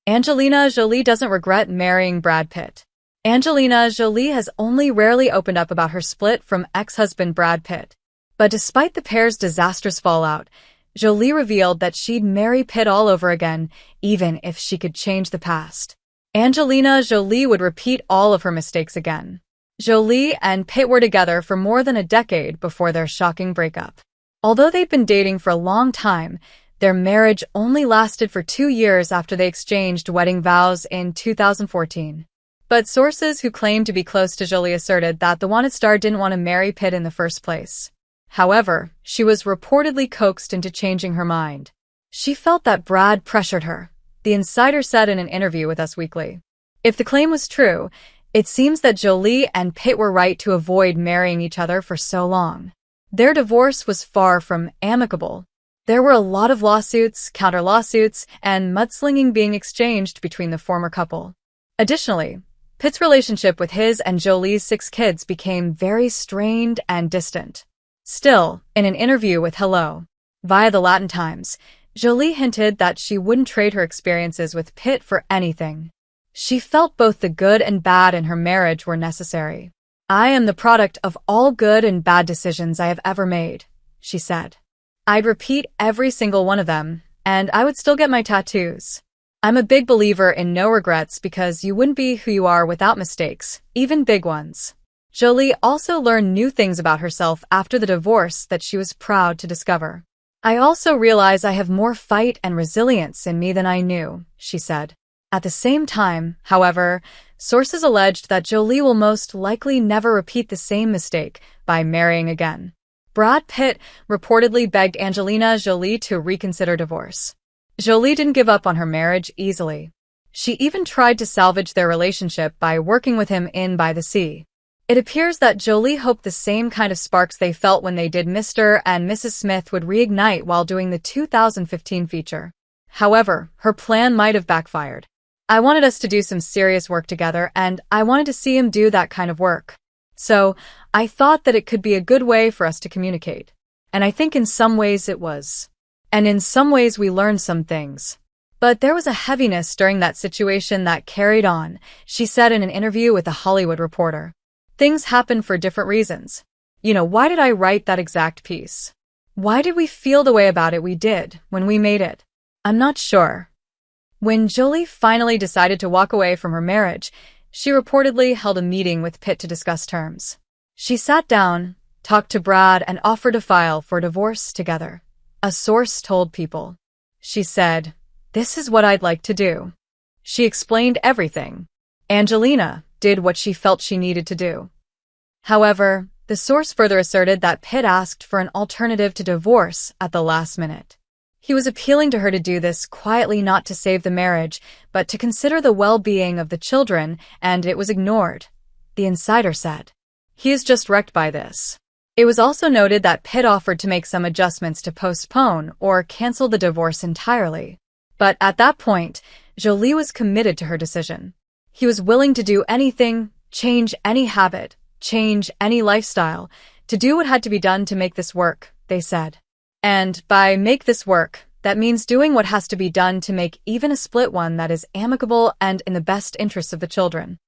Angelina Jolie doesn't regret marrying Brad Pitt. Angelina Jolie has only rarely opened up about her split from ex-husband Brad Pitt. But despite the pair's disastrous fallout, Jolie revealed that she'd marry Pitt all over again, even if she could change the past. Angelina Jolie would repeat all of her mistakes again. Jolie and Pitt were together for more than a decade before their shocking breakup. Although they'd been dating for a long time, their marriage only lasted for 2 years after they exchanged wedding vows in 2014. But sources who claimed to be close to Jolie asserted that the wanted star didn't want to marry Pitt in the first place. However, she was reportedly coaxed into changing her mind. She felt that Brad pressured her, the insider said in an interview with Us Weekly. If the claim was true, it seems that Jolie and Pitt were right to avoid marrying each other for so long. Their divorce was far from amicable. There were a lot of lawsuits, counter-lawsuits, and mudslinging being exchanged between the former couple. Additionally, Pitt's relationship with his and Jolie's 6 kids became very strained and distant. Still, in an interview with Hello! Via the Latin Times, Jolie hinted that she wouldn't trade her experiences with Pitt for anything. She felt both the good and bad in her marriage were necessary. "I am the product of all good and bad decisions I have ever made," she said. "I'd repeat every single one of them, and I would still get my tattoos. I'm a big believer in no regrets because you wouldn't be who you are without mistakes, even big ones." Jolie also learned new things about herself after the divorce that she was proud to discover. "I also realize I have more fight and resilience in me than I knew," she said. At the same time, however, sources alleged that Jolie will most likely never repeat the same mistake by marrying again. Brad Pitt reportedly begged Angelina Jolie to reconsider divorce. Jolie didn't give up on her marriage easily. She even tried to salvage their relationship by working with him in By the Sea. It appears that Jolie hoped the same kind of sparks they felt when they did Mr. and Mrs. Smith would reignite while doing the 2015 feature. However, her plan might have backfired. "I wanted us to do some serious work together, and I wanted to see him do that kind of work. So, I thought that it could be a good way for us to communicate. And I think in some ways it was. And in some ways we learned some things. But there was a heaviness during that situation that carried on," she said in an interview with The Hollywood Reporter. "Things happen for different reasons. Why did I write that exact piece? Why did we feel the way about it we did when we made it? I'm not sure." When Jolie finally decided to walk away from her marriage, she reportedly held a meeting with Pitt to discuss terms. She sat down, talked to Brad, and offered to file for divorce together. A source told People. She said, "This is what I'd like to do." She explained everything. Angelina did what she felt she needed to do. However, the source further asserted that Pitt asked for an alternative to divorce at the last minute. He was appealing to her to do this quietly, not to save the marriage, but to consider the well-being of the children, and it was ignored, the insider said. "He is just wrecked by this." It was also noted that Pitt offered to make some adjustments to postpone or cancel the divorce entirely. But at that point, Jolie was committed to her decision. He was willing to do anything, change any habit, change any lifestyle, to do what had to be done to make this work, they said. And by make this work, that means doing what has to be done to make even a split one that is amicable and in the best interests of the children.